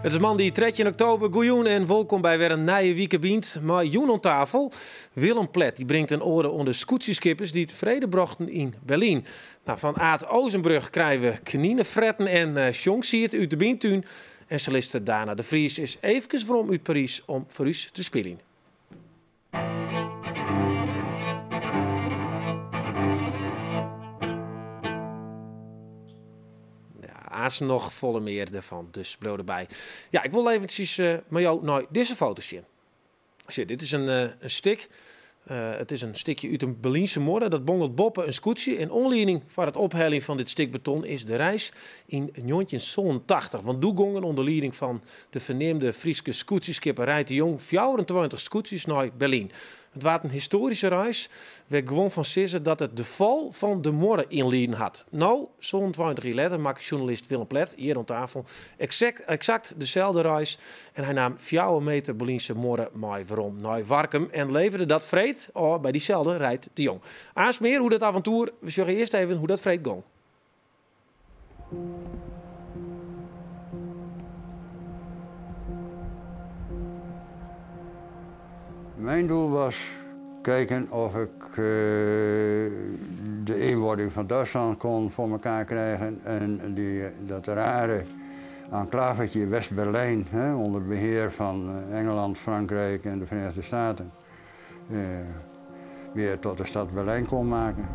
Het is maandag 13 oktober, goejoen en welkom bij weer een nieuwe weekend. Maar Joen aan tafel, Willem Plet, die brengt een orde onder scootieskippers die het vrede brachten in Berlijn. Nou, van Aad Ozenbrug krijgen we knienefretten en Sjonkziet uit de Bientuin. En soliste Dana de Vries is even from uit Parijs om voor u te spelen. Azen nog volle meer ervan, dus blijf erbij. Ja, ik wil eventjes met jou naar deze foto zien. Zie, dit is een stik. Het is een stikje uit een Berlijnse modder. Dat bongelt boppen een scootje. En onleiding voor het ophelling van dit stuk beton is de reis in 1980. Want doe gongen onder leiding van de verneemde Friese scootjeskipper Rijt de Jong 24 scootjes naar Berlijn. Het was een historische reis. We gewoon van sissen dat het de val van de modder inleiden had. Nou, zo'n 20 jaar later maakt journalist Willem Plet hier aan tafel exact dezelfde reis. En hij nam 4 meter Berlijnse modder mee waarom naar Warkum en leverde dat vreed bij diezelfde Rijt de Jong. Aansmeer hoe dat avontuur, we zeggen eerst even hoe dat vreed ging. Mijn doel was kijken of ik de eenwording van Duitsland kon voor elkaar krijgen en dat rare enclavetje West-Berlijn onder beheer van Engeland, Frankrijk en de Verenigde Staten weer tot de stad Berlijn kon maken.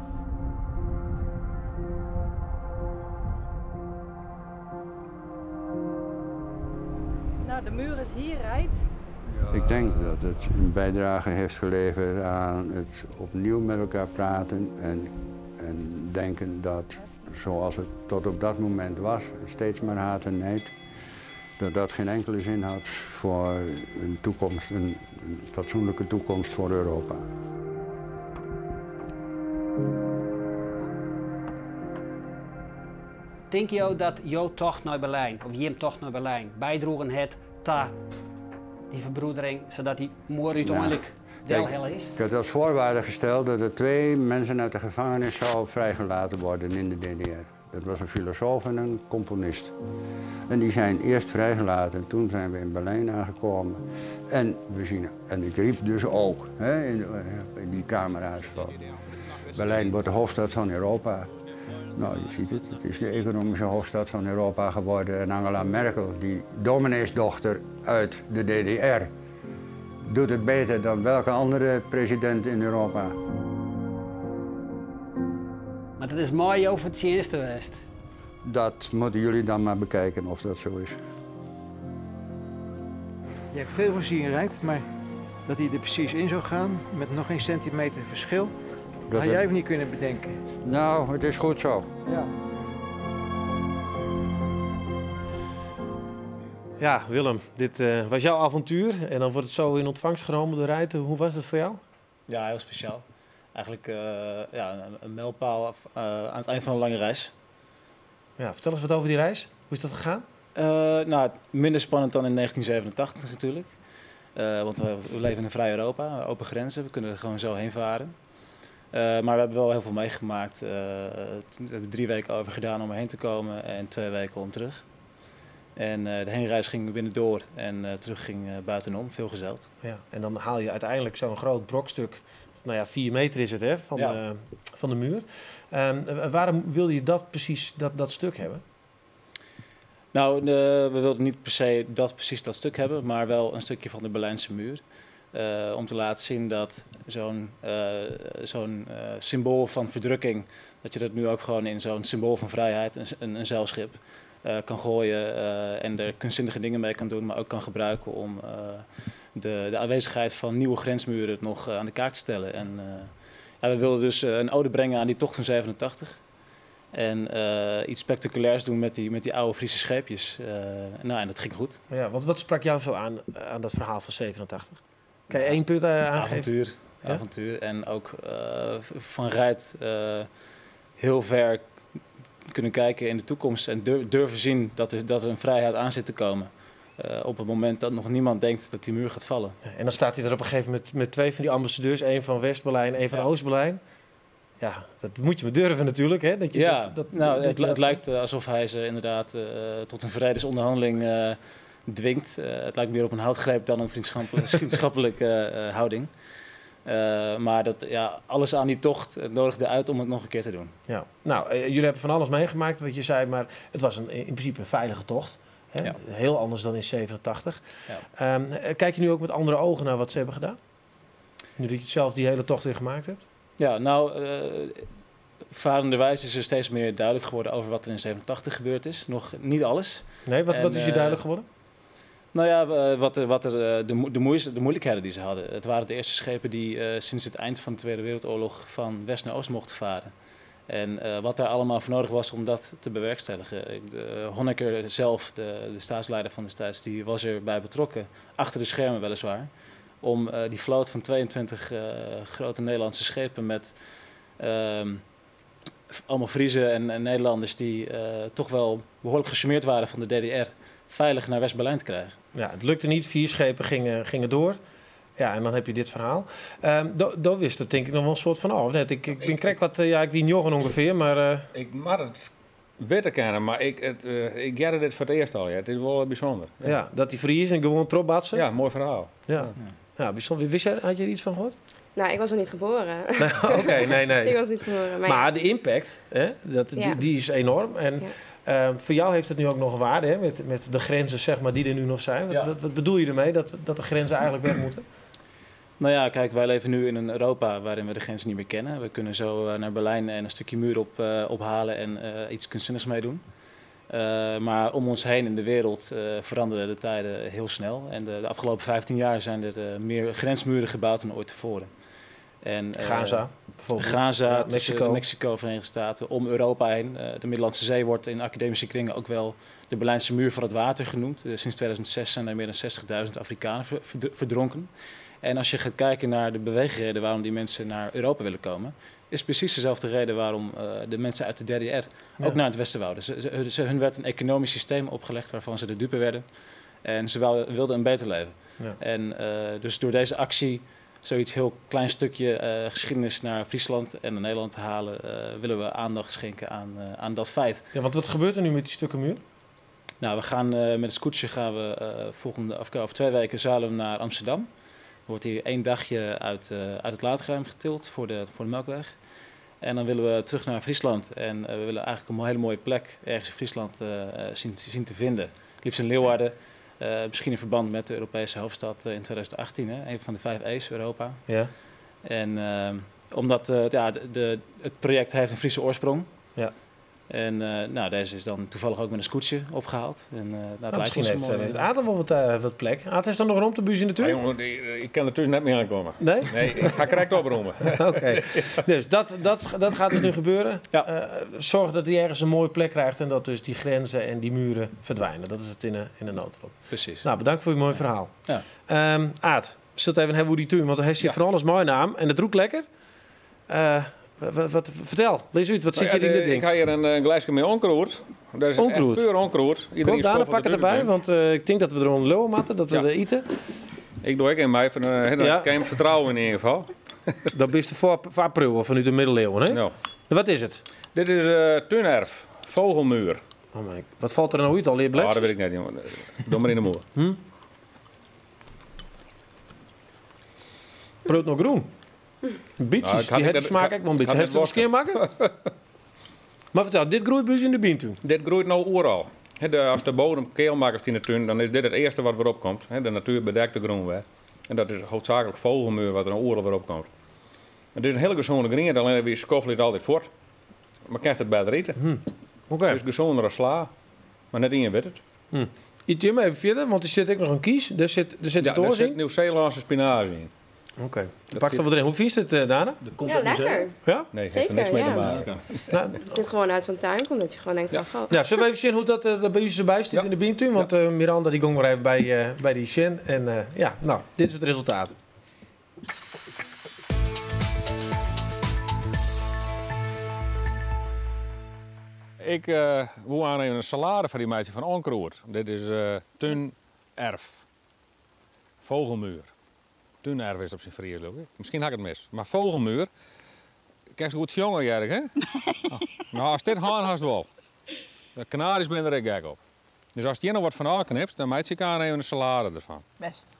Nou, de muur is hier, Rijt. Ik denk dat het een bijdrage heeft geleverd aan het opnieuw met elkaar praten en denken dat zoals het tot op dat moment was, steeds maar haat en nijd, dat dat geen enkele zin had voor een toekomst, een fatsoenlijke toekomst voor Europa. Denk je dat jouw tocht naar Berlijn, of je tocht naar Berlijn, bijdroegen het tot die verbroedering, zodat die moord uiteindelijk delhel is? Ik had als voorwaarde gesteld dat er 2 mensen uit de gevangenis zouden vrijgelaten worden in de DDR. Dat was een filosoof en een componist. En die zijn eerst vrijgelaten, toen zijn we in Berlijn aangekomen. En ik riep dus ook in die camera's van Berlijn wordt de hoofdstad van Europa. Nou, je ziet het. Het is de economische hoofdstad van Europa geworden. En Angela Merkel, die domineesdochter uit de DDR, doet het beter dan welke andere president in Europa. Maar dat is mooi over het eerste geweest. Dat moeten jullie dan maar bekijken of dat zo is. Je hebt veel voorzien rijdt, maar dat hij er precies in zou gaan met nog geen centimeter verschil, dat had jij even niet kunnen bedenken. Nou, het is goed zo. Ja. Ja, Willem, dit was jouw avontuur en dan wordt het zo in ontvangst genomen door Rijt. Hoe was het voor jou? Ja, heel speciaal. Eigenlijk een mijlpaal aan het eind van een lange reis. Ja, vertel eens wat over die reis. Hoe is dat gegaan? Nou, minder spannend dan in 1987 natuurlijk. Want we leven in een vrij Europa, open grenzen, we kunnen er gewoon zo heen varen. Maar we hebben wel heel veel meegemaakt. We hebben 3 weken over gedaan om erheen te komen en 2 weken om terug. En de heenreis ging binnendoor en terug ging buitenom, veel gezeild. Ja, en dan haal je uiteindelijk zo'n groot brokstuk, nou ja, 4 meter is het hè, van de muur. Waarom wilde je dat precies, dat stuk hebben? Nou, we wilden niet per se precies dat stuk hebben, maar wel een stukje van de Berlijnse muur. Om te laten zien dat zo'n symbool van verdrukking, dat je dat nu ook gewoon in zo'n symbool van vrijheid, een zeilschip, kan gooien en er kunstzinnige dingen mee kan doen, maar ook kan gebruiken om de aanwezigheid van nieuwe grensmuren nog aan de kaak te stellen. En we wilden dus een ode brengen aan die tocht van 87 en iets spectaculairs doen met die oude Friese scheepjes. En dat ging goed. Ja, wat sprak jou zo aan dat verhaal van 87? Kan je 1 punt aangeven? Avontuur. En ook van Rijt heel ver kunnen kijken in de toekomst en durven zien dat er een vrijheid aan zit te komen. Op het moment dat nog niemand denkt dat die muur gaat vallen. Ja, en dan staat hij er op een gegeven moment met 2 van die ambassadeurs. 1 van West-Berlijn, 1 van Oost-Berlijn. Ja, dat moet je maar durven natuurlijk. Hè? Dat je het lijkt alsof hij ze inderdaad tot een vredesonderhandeling dwingt. Het lijkt meer op een houtgreep dan een vriendschappelijke houding. Maar alles aan die tocht nodigde uit om het nog een keer te doen. Ja. Nou, jullie hebben van alles meegemaakt wat je zei, maar het was in principe een veilige tocht. Hè? Ja. Heel anders dan in 87. Ja. Kijk je nu ook met andere ogen naar wat ze hebben gedaan? Nu dat je zelf die hele tocht weer gemaakt hebt? Ja, nou, varenderwijs is er steeds meer duidelijk geworden over wat er in 87 gebeurd is. Nog niet alles. Nee, wat is je duidelijk geworden? Nou ja, de moeilijkheden die ze hadden. Het waren de eerste schepen die sinds het eind van de Tweede Wereldoorlog van west naar oost mochten varen. En wat daar allemaal voor nodig was om dat te bewerkstelligen. Honecker zelf, de staatsleider van destijds, die was erbij betrokken, achter de schermen weliswaar, om die vloot van 22 grote Nederlandse schepen met allemaal Friezen en Nederlanders die toch wel behoorlijk gecharmeerd waren van de DDR, veilig naar West-Berlijn te krijgen. Ja, het lukte niet. 4 schepen gingen door. Ja, en dan heb je dit verhaal. Dat wist het denk ik nog wel een soort van af. Net, ik ben krek wat, ik weet Jochen ongeveer, maar... Ik mag het weten kennen, maar ik jaren dit voor het eerst al. Ja. Het is wel bijzonder. Ja, dat die Fries en gewoon tropbatsen. Ja, mooi verhaal. Ja, bijzonder. Had je er iets van gehoord? Nou, ik was nog niet geboren. Oké, nee. Ik was niet geboren. Maar de impact, hè, die is enorm. En voor jou heeft het nu ook nog waarde, hè, met de grenzen zeg maar, die er nu nog zijn. Wat bedoel je ermee, dat de grenzen eigenlijk weg moeten? Nou ja, kijk, wij leven nu in een Europa waarin we de grenzen niet meer kennen. We kunnen zo naar Berlijn en een stukje muur ophalen en iets kunstzinnigs meedoen. Maar om ons heen in de wereld veranderen de tijden heel snel. En de afgelopen 15 jaar zijn er meer grensmuren gebouwd dan ooit tevoren. En, Gaza bijvoorbeeld. Gaza, Mexico, Verenigde Staten, om Europa heen. De Middellandse Zee wordt in academische kringen ook wel de Berlijnse muur van het water genoemd. Sinds 2006 zijn er meer dan 60.000 Afrikanen verdronken. En als je gaat kijken naar de beweegreden waarom die mensen naar Europa willen komen, is precies dezelfde reden waarom de mensen uit de DDR ook naar het westen wouden. Hun werd een economisch systeem opgelegd waarvan ze de dupe werden. En ze wilden een beter leven. Ja. En dus door deze actie zoiets heel klein stukje geschiedenis naar Friesland en naar Nederland te halen, willen we aandacht schenken aan dat feit. Ja, want wat gebeurt er nu met die stukken muur? Nou, we gaan met een scootje over 2 weken zeilen naar Amsterdam. Er wordt hier 1 dagje uit het laadruim getild voor de Melkweg. En dan willen we terug naar Friesland. En we willen eigenlijk een hele mooie plek ergens in Friesland zien te vinden. Liefst in Leeuwarden. Misschien in verband met de Europese hoofdstad in 2018. Hè? Een van de 5 E's Europa. Ja. En omdat het project heeft een Friese oorsprong. Ja. En deze is dan toevallig ook met een scootje opgehaald. En, misschien heeft Aad wel wat plek. Aad, is er nog een romtebuus in de tuin? Jongen, ik kan er tussen net mee aankomen. Nee? Nee, ik ga correct oprommen. Oké. Dus dat gaat dus nu gebeuren. Ja. Zorg dat hij ergens een mooie plek krijgt en dat dus die grenzen en die muren verdwijnen. Dat is het in een notendop. Precies. Nou, bedankt voor je mooie verhaal. Ja. Aad, zult even hebben hoe die tuin, want hij zit voor alles mooi naam en het roept lekker. Vertel, lees uit, wat zit je in dit ding? Ik ga hier een glaasje met onkruid. Dat is echt puur onkruid. Kom, Daan, pak het erbij, want ik denk dat we er een leeuwen matten, dat we er eten. Ik doe ook in mij, van geen vertrouwen in ieder geval. Dat is de voor april vanuit de middeleeuwen, hè? Ja. Wat is het? Dit is tuinerf, vogelmuur. Oh my, wat valt er nou uit, al leer bletsjes? Dat weet ik net, jongen. Doe maar in de moer. Brood nog groen. Bietjes, die het smaak ik wel een beetje. Heeft het verschil maken? Maar vertel, dit groeit bij u in de bientuin? Dit groeit nou overal. Als de bodem keel maakt in de tuin, dan is dit het eerste wat erop komt. De natuur bedekt de groenweg. En dat is hoofdzakelijk vogelmuur wat er nou overal weer op komt. Het is een hele gezonde green, alleen wie schoffelt het altijd voort. Maar krijgt het bij het eten. Het is gezondere sla, maar net in wit het. Eet je hem even verder, want er zit ook nog een kies. Er zit het er zit Nieuw-Zeelandse spinazie in. Oké, pak er wat erin. Hoe vies het, Dana? Dat komt lekker. Ja? Nee, het heeft er niks mee te maken. Het is gewoon uit zo'n tuin komt dat je gewoon denkt van... Ja, zullen we even zien hoe dat bij u erbij zit in de bientuin? Want Miranda die ging maar even bij die Sjen. En dit is het resultaat. Ik wil aannemen een salade van die meisje van onkruid. Dit is tuinerf. Vogelmuur. Tuinerf is op zijn Fries, geloof ik. Misschien had ik het mis. Maar vogelmuur. Kijk eens goed jongen, Jerk, hè? Nou, als dit haan haast wel. De kanaries ben er ook gek op. Dus als je nog wat van aanknipt, dan maakt je elkaar even een salade ervan. Best.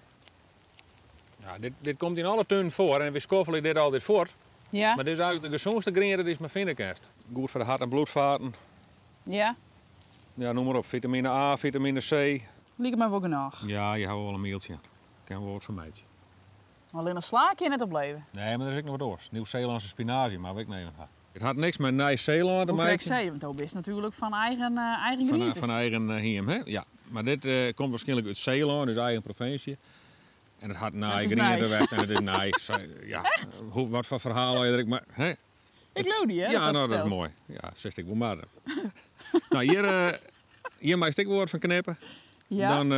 Ja, dit komt in alle tuinen voor en we schoffelen dit altijd voor. Ja? Maar dit is eigenlijk de gezondste green die je maar vinden kunt. Goed voor de hart- en bloedvaten. Ja? Ja, noem maar op. Vitamine A, vitamine C. Liek me wel genoeg. Ja, je houdt wel een meeltje. Kan wel wat van mij. Alleen een slaakje net opleven. Nee, maar er is ook nog wat door. Nieuw-Zeelandse spinazie, maar weet ik niet. Het had niks met Nieuw-Zeeland te Hoe krijg maken. je? Want dat is natuurlijk van eigen groentes. Van eigen hiem, hè? Ja. Maar dit komt waarschijnlijk uit Zeeland, dus eigen provincie. En het had eigen groente en het is nice. Ja. Echt? Wat voor verhaal je er maar, hè? Ik geloof die, hè? Ja, nou, dat is mooi. Ja, zeg ik wel maar. Nou, hier mag ik woord van knippen. Ja? Dan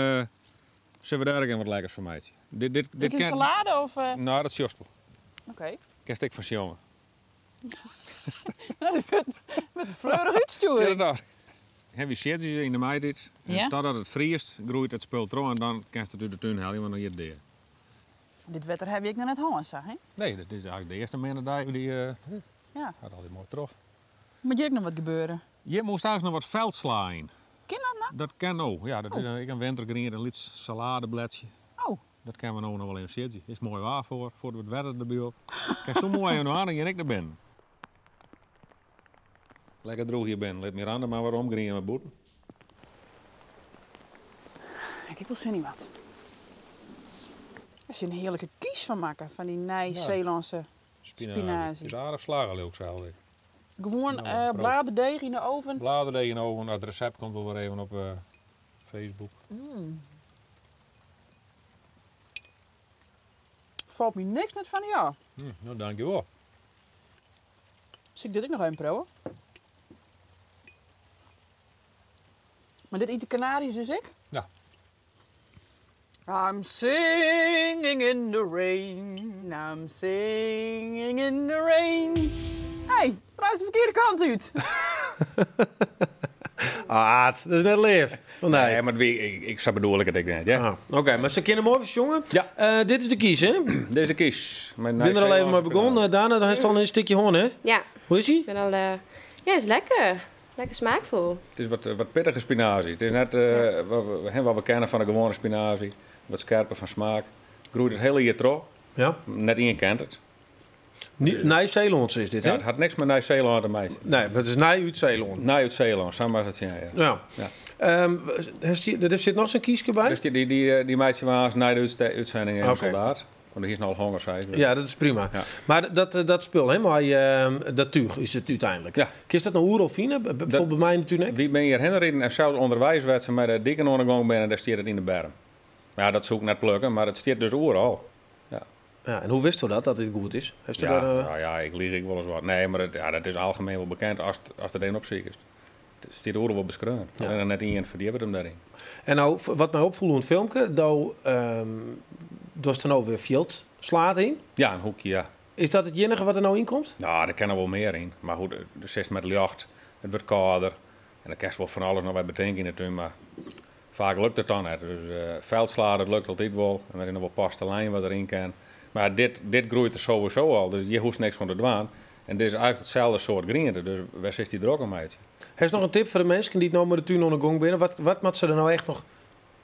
zullen we daar ook wat lekkers van mij. Dit een salade of... Nou, dat is juist wel. Oké. Kerst ik van jongen. Met een fleurig uitsturing. Ja, dat. Wie zit je in de mei dit? Ja? Totdat het vriest, groeit het spul terug en dan kan je het uit de tuin halen, want dan hier deer. Dit wetter heb ik nog net hangen, zeg hè? Nee, dat is eigenlijk de eerste maandag die Ja. had altijd mooi trof. Moet hier ook nog wat gebeuren? Je moest eigenlijk nog wat veld slaan. Kan dat nou? Dat kan ook. Ja, dat is een wintergreen, een liet saladebladje. Oh. Dat kan we nou nog wel even zitten. Is mooi waar voor het wetter erbij op. Kan je zo mooi aan en ik er ben. Lekker droog hier ben. Let Miranda maar waarom green met boeten. Ik wil zin in wat. Er is een heerlijke kies van maken, van die Nieuw-Zeelandse spinazie. Het is aardig slagen ook zelf. Gewoon bladerdeeg in de oven. Bladerdeeg in de oven. Het recept komt wel weer even op Facebook. Valt me niks net van ja. Nou, dankjewel. Dus ik dit ook nog even proeven. Maar dit eet de Canaries dus ik? Ja. I'm singing in the rain, I'm singing in the rain. Hey, trouwens de verkeerde kant uit. Dat is net lief. Nee, maar ik zou bedoel ik het niet. Ja. Oké, maar ze kennen mooi verzongen. Ja. Dit is de kies, hè? Dit is de kies. Ik ben er al even mee begonnen. Daarna dan heeft al een stukje hoorn, hè? Ja. Hoe is hij? Ik ben al... Ja, is lekker. Lekker smaakvol. Het is wat pittige spinazie. Het is net wat we kennen van de gewone spinazie. Wat scherper van smaak. Groeit het hele jaar terug. Ja. Net in je kent het. Nieuw-Zeeland is dit, hè? Ja, het had niks met Nieuw-Zeeland te maken. Nee, maar het is Nieuw-Zeeland. Nieuw-Zeeland, samen met het zien. Ja. Er zit nog zo'n kiesje bij? Dus die meidje was na de uitzending een soldaat. Want die is nou al honger, zei ze. Ja, dat is prima. Ja. Maar dat spul, hè, maar dat tuig is het uiteindelijk. Ja. Kun je dat nou hoe al vinden? Bijvoorbeeld bij mij natuurlijk. Wie ben hier herinnerd en zelfs onderwijs met de dikke ondergang ben en daar staat het in de berm. Maar ja, dat zoek ik net plukken, maar het staat dus overal. Ja, en hoe wist u dat dit goed is? Nou ja, ik lieg ik wel eens wat. Nee, maar dat is algemeen wel bekend als er een op zich is. Het staat overal wel beschreven. Ja. En net iemand verdiept hem daarin. En nou, wat mij opvoelde in het filmpje, was er nou weer veld slaat in? Ja, een hoekje, ja. Is dat het enige wat er nou in komt? Nou, daar kan er wel meer in. Maar goed, er zit met jacht, het wordt kouder. En dan krijg je wel van alles nog wat bedenken natuurlijk, maar vaak lukt het dan net. Dus veldslaan, dat lukt altijd wel. En dan is nog wel pastelijn wat erin kan. Maar dit groeit er sowieso al, dus je hoeft niks van te doen. En dit is eigenlijk hetzelfde soort groente, dus waar zit die er ook een beetje? Heeft nog een tip voor de mensen die het nou met de tuin onder gang binnen? Wat moet ze er nou echt nog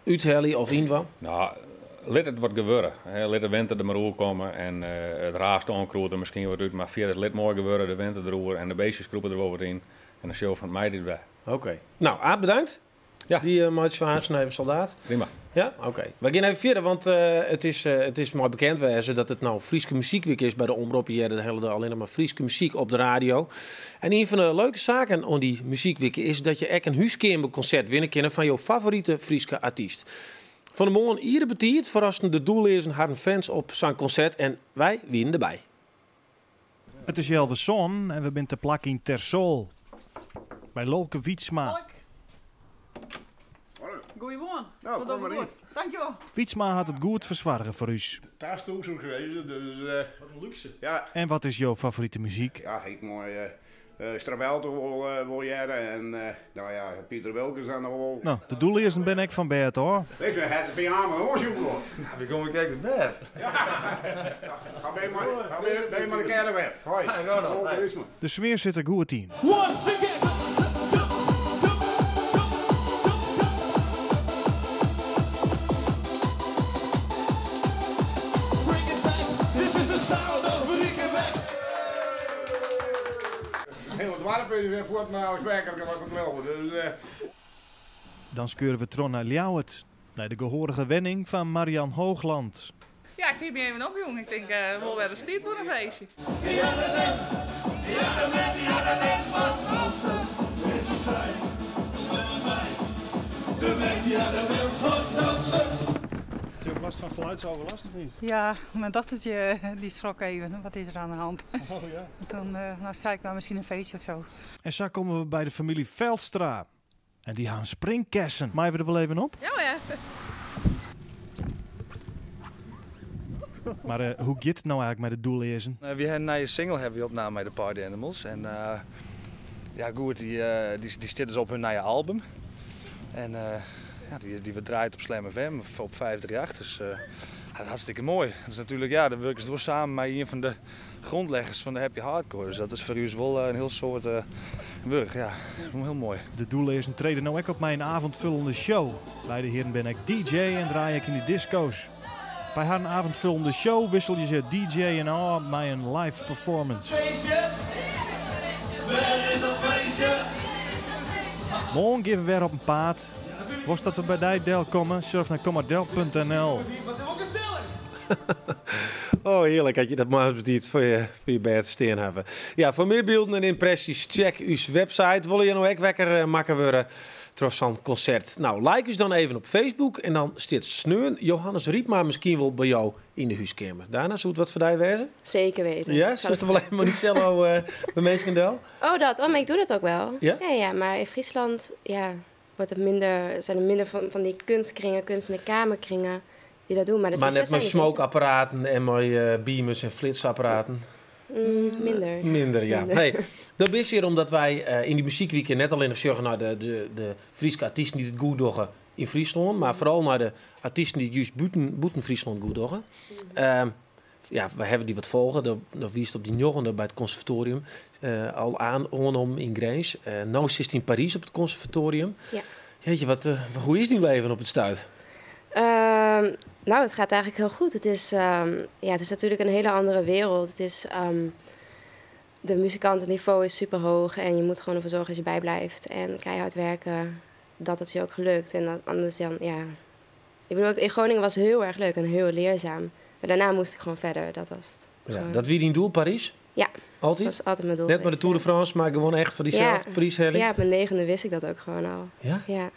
uithellen of inwan? Nou, laat het wat gebeuren. Laat de winter er maar over komen en het raast onkroeit er misschien wat uit. Maar via het lid mooi gebeuren, de winter erover en de beestjes kroepen er wel wat in. En dan show van mij dit bij. Oké. Nou, Aad, bedankt. Ja. Die maatje van Haarsen even soldaat. Prima. Ja, oké. We gaan even verder, want het is mooi bekend wezen dat het nou Frieske muziekweek is bij de omroep. Hier de hele dag alleen maar Frieske muziek op de radio. En een van de leuke zaken aan die muziekweek is dat je echt een huiskamerconcert winnen kan van jouw favoriete Frieske artiest. Van de morgen iedere betiert verrassende doellezen hadden fans op zijn concert en wij winnen erbij. Het is Jelve Zon en we zijn te plak in Tersol. Bij Lolke Wietsma. Goeiemorgen. Nou, kom maar in. Dankjewel. Wietsma had het goed verzwargen voor u. Daar is het ook zo geweest, dus... Wat een luxe. Ja. En wat is jouw favoriete muziek? Ja, ik mooi... Strabelto wil jaren en nou ja, Pieter Wilkens dan nog wel. Nou, de doellezen ben ik van Bert hoor. Ik zeg, het is aan mijn oorzoek hoor. We komen kijken naar Bert. Ja. Ga bij maar de keren weg. Hoi. De sfeer zit er goed in. warp is weer voort naar Alex Werker en wat melden. Dus, Dan skeuren we Tron naar Ljouwert. Naar de gehorige wenning van Marian Hoogland. Ja, ik geef me even op, jongen. Ik denk, wel weer een stiert voor een feestje. Heb je last van geluidsoverlast of niet? Ja, mijn dochtertje die schrok even. Wat is er aan de hand? Oh ja. En toen zei ik, nou misschien een feestje of zo. En zo komen we bij de familie Veldstra. En die gaan springkessen. Maaien we er wel even op? Ja, ja. Maar hoe gaat het nou eigenlijk met het doellezen? We hebben een nieuwe single hebben we opgenomen met de Party Animals. En ja goed, die zit dus op hun nieuwe album. En ja, die we draaien op Slam FM op 538. Dus hartstikke mooi. Dat is natuurlijk, ja, daar werken ze door samen met een van de grondleggers van de happy hardcore. Dus dat is voor u wel een heel soort werk. Ja, heel mooi. De doellezen treden nou ook op mijn avondvullende show. Bij de heren ben ik DJ en draai ik in de disco's. Bij haar avondvullende show wissel je ze DJ en al met een live performance. Morgen geven we weer op een paard. Was dat er bij die deel komen? Surf naar commodel.nl. Oh, heerlijk had je dat maar bediend voor je bed steen hebben. Ja, voor meer beelden en impressies, check uw website. Wil je nou ook wekker maken worden? Trots zo'n concert. Nou, like ons dan even op Facebook en dan staat Sneun Johannes Riepma misschien wel bij jou in de huiskamer. Daarna zou het wat voor jou wezen? Zeker weten. Ja, zoals er wel helemaal niet zelf bij mensen deel? Oh, maar ik doe dat ook wel. Ja? Ja, maar in Friesland wordt het minder, zijn er minder van die kunstkringen, kunst- en kamerkringen die dat doen. Maar net met smokeapparaten en met beamers en flitsapparaten. Minder. Minder, ja. Nee, dat is hier omdat wij in die muziekweekend net alleen nog zorgen naar de Friese artiesten die het goed doen in Friesland, maar vooral naar de artiesten die juist buiten Friesland goed doen. Ja, we hebben die wat volgen. Dat wiest op die jongeren bij het conservatorium al aan in Grace. Nou zit in Parijs op het conservatorium. Ja. Jeetje, hoe is die leven op het stuit? Nou, het gaat eigenlijk heel goed. Het is natuurlijk een hele andere wereld. Het is, de muzikantenniveau is super hoog en je moet gewoon ervoor zorgen dat je bijblijft en keihard werken, dat het je ook gelukt. En anders dan, ja. Ik bedoel, in Groningen was het heel erg leuk en heel leerzaam. Maar daarna moest ik gewoon verder, dat was het. Ja, dat wie die doel, Parijs? Ja. Altijd? Dat was altijd mijn doel. Net met de Tour de France, maar gewoon echt voor diezelfde Parijs-helling? Ja, op mijn 9e wist ik dat ook gewoon al. Ja? Ja.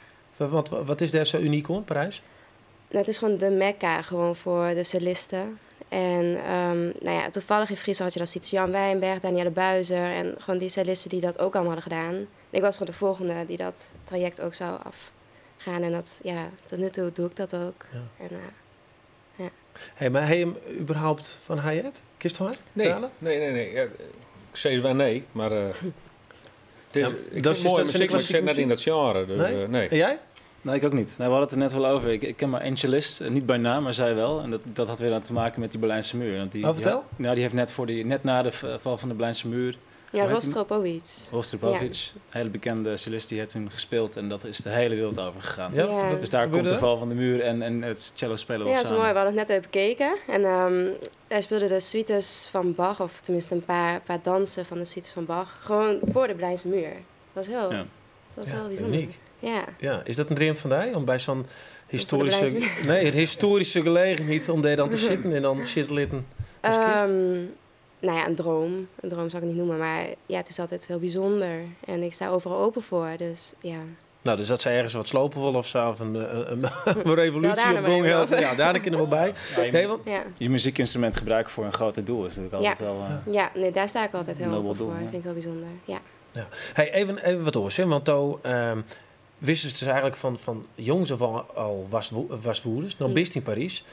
Wat is daar zo uniek aan, Parijs? Nou, het is gewoon de mekka gewoon voor de cellisten. En toevallig in Friesland had je dan ziet Jan Wijnberg, Danielle Buizer en gewoon die cellisten die dat ook allemaal hadden gedaan. En ik was gewoon de volgende die dat traject ook zou afgaan. En dat, tot nu toe doe ik dat ook. Ja. En, Hey, maar heb je hem überhaupt van Hayat? Kist van haar? Nee. Ja, ik zei wel nee, maar ik vind het mooi muziek, maar ik zit net in dat genre. Dus, nee. En jij? Nee, ik ook niet. Nee, we hadden het er net wel over. Ik ken maar één cellist, niet bij naam, maar zij wel. En dat had weer te maken met die Berlijnse muur. Want vertel? Die heeft net na de val van de Berlijnse muur... Ja, Rostropovic. Rostropovic, een hele bekende cellist, die heeft toen gespeeld en dat is de hele wereld over gegaan. Ja. Dus daar komt de val van de muur en het cello spelen wel samen. Ja, dat is mooi. We hadden het net even bekeken. En hij speelde de suites van Bach, of tenminste een paar dansen van de suites van Bach, gewoon voor de Berlijnse muur. Dat was heel bijzonder. Uniek. Ja. Is dat een droom van jou om bij zo'n historische gelegenheid om daar dan te zitten en dan zitten als kist? Nou ja, een droom. Een droom zou ik niet noemen, maar ja, het is altijd heel bijzonder. En ik sta overal open voor, dus ja. Nou, dus dat ze ergens wat slopen willen of zo, of een revolutie op gang helpen. Ja, daar kunnen we bij. Je muziekinstrument gebruiken voor een groter doel is natuurlijk altijd wel... nee, daar sta ik altijd heel open voor. Dat vind ik heel bijzonder, ja. Hey, even wat oors, hè, want wisten ze dus eigenlijk van jongs af al was woeders. Dan best in Parijs.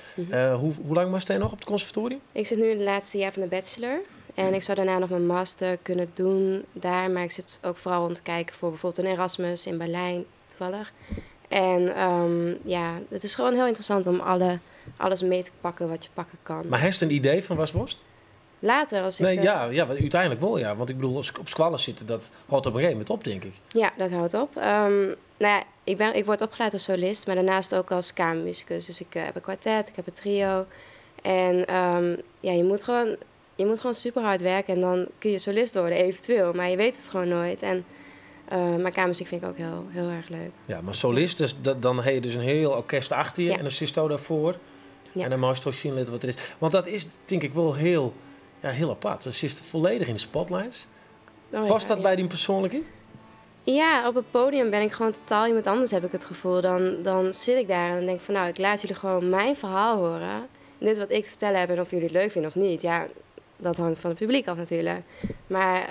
Hoe lang was jij nog op het conservatorium? Ik zit nu in het laatste jaar van de bachelor. En ik zou daarna nog mijn master kunnen doen daar. Maar ik zit ook vooral om te kijken voor bijvoorbeeld een Erasmus in Berlijn, toevallig. En het is gewoon heel interessant om alles mee te pakken wat je pakken kan. Maar heeft je een idee van wat was? Later als ik... Nee, uiteindelijk wel, ja. Want ik bedoel, op squallen zitten, dat houdt op een gegeven moment op, denk ik. Ja, dat houdt op. Ik word opgeleid als solist, maar daarnaast ook als kamermusicus. Dus ik heb een kwartet, ik heb een trio. En je moet gewoon je moet gewoon super hard werken en dan kun je solist worden, eventueel. Maar je weet het gewoon nooit. En maar kamermuziek vind ik ook heel erg leuk. Ja, maar solist, dus dan heb je dus een heel orkest achter je en dan zit je daarvoor. Ja. En dan mag je zien wat er is. Want dat is denk ik wel heel apart. Dan zit volledig in de spotlights. Past dat bij die persoonlijkheid? Ja, op het podium ben ik gewoon totaal iemand anders, heb ik het gevoel. Dan zit ik daar en denk van nou, ik laat jullie gewoon mijn verhaal horen. Dit wat ik te vertellen heb en of jullie het leuk vinden of niet. Ja, dat hangt van het publiek af natuurlijk. Maar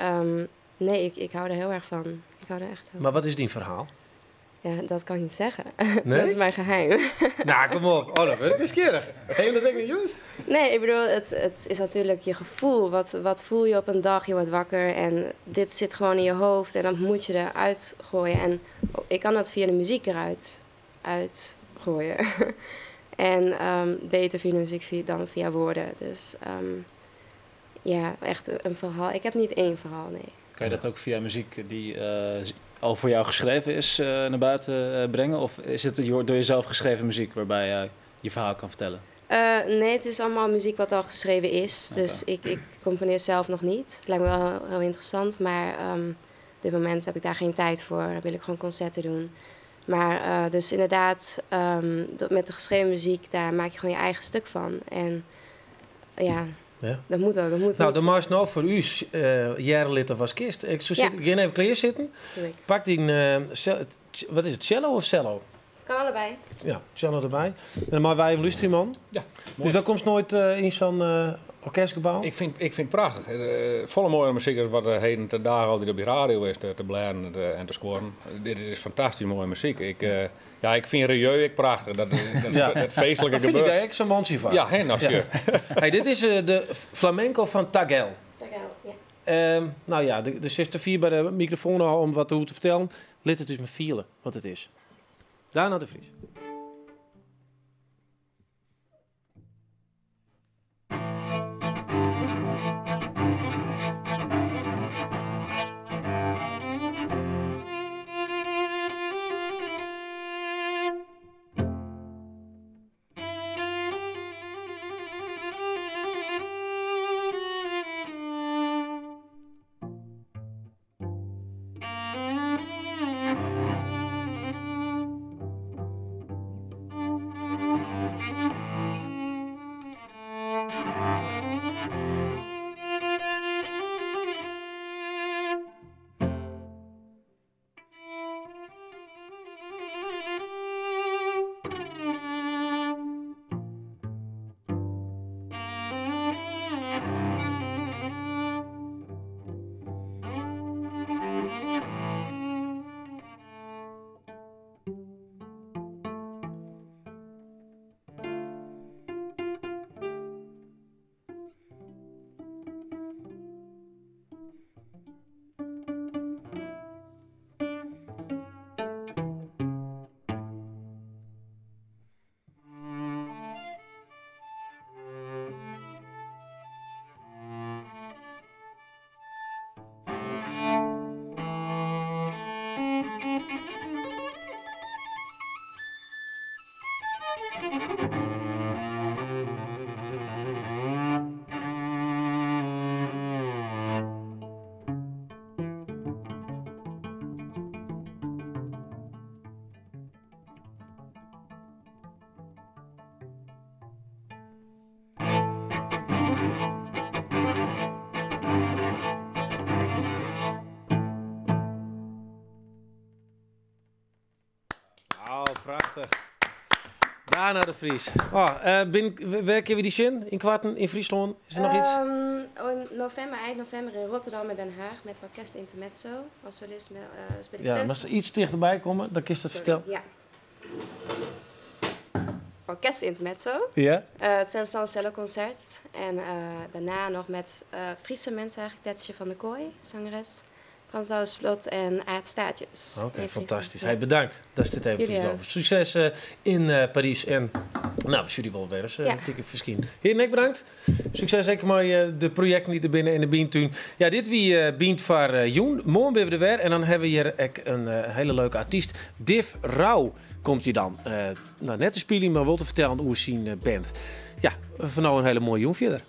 nee, ik hou er heel erg van. Ik hou er echt Maar wat is die verhaal? Ja, dat kan ik niet zeggen. Nee? Dat is mijn geheim. Nou, kom op. Oh, dat vind ik nieuwsgierig. Heb je dat denk ik, jongens? Nee, ik bedoel, het is natuurlijk je gevoel. Wat voel je op een dag? Je wordt wakker en dit zit gewoon in je hoofd. En dan moet je eruit gooien. En ik kan dat via de muziek eruit gooien. En beter via de muziek dan via woorden. Dus ja, echt een verhaal. Ik heb niet één verhaal, nee. Kan je dat ook via muziek die al voor jou geschreven is naar buiten brengen? Of is het door jezelf geschreven muziek waarbij je je verhaal kan vertellen? Nee, het is allemaal muziek wat al geschreven is. Okay. Dus ik componeer zelf nog niet. Het lijkt me wel heel interessant, maar op dit moment heb ik daar geen tijd voor. Dan wil ik gewoon concerten doen. Maar dus inderdaad, met de geschreven muziek, daar maak je gewoon je eigen stuk van. En ja... Ja. Dat moet ook. Dat moet nou, dan mag nou voor u jarenlid als kist. Ik ga even klaar zitten. Pak die, wat is het, cello of cello? Kan allebei. Ja, cello erbij. En dan maken wij een luisteren, man. Ja, dus dat komt nooit in zo'n orkestgebouw? Ik vind het prachtig. Volle mooie muziek wat heden te dagen altijd op de radio is te blaren en te scoren. Dit is fantastisch mooie muziek. Ik vind Rieu prachtig. Dat feestelijke gebeurt. Vind ik zo'n mansie van. Ja, heel ja. Hey, dit is de flamenco van Tagel. Tagel, ja. Nou ja, de zuster 4 bij de microfoon om wat te vertellen. Let het dus me vielen wat het is. Daarna de Vries. Prachtig. Daarna de Vries. Waar kunnen we die zin? In Kwarten, in Friesland? Is er nog iets? Eind november in Rotterdam en Den Haag met Orkest Intermezzo. Als solist speel ik 6. Ja, maar als er iets dichterbij komen, dan kun je dat vertellen. Ja. Orkest Intermezzo. Ja. Het is een cello-concert. En daarna nog met Friese mensen eigenlijk. Tetje van der Kooi, zangeres. Frans Vlot en Aart Staatjes. Oké, fantastisch. Ja. Hey, bedankt. Dat is dit even voor over. Succes in Parijs en we zullen wel weer eens een ticket verschijnen. Heer Nek, bedankt. Succes zeker met de projecten die er binnen in de Bientuin. Ja, dit wie Bient voor Joen. Morgen ben we er weer en dan hebben we hier een hele leuke artiest. Div Rauw komt hier dan. Net te spelen, maar wel te vertellen hoe zien band. Ja, van nou een hele mooie Joen verder.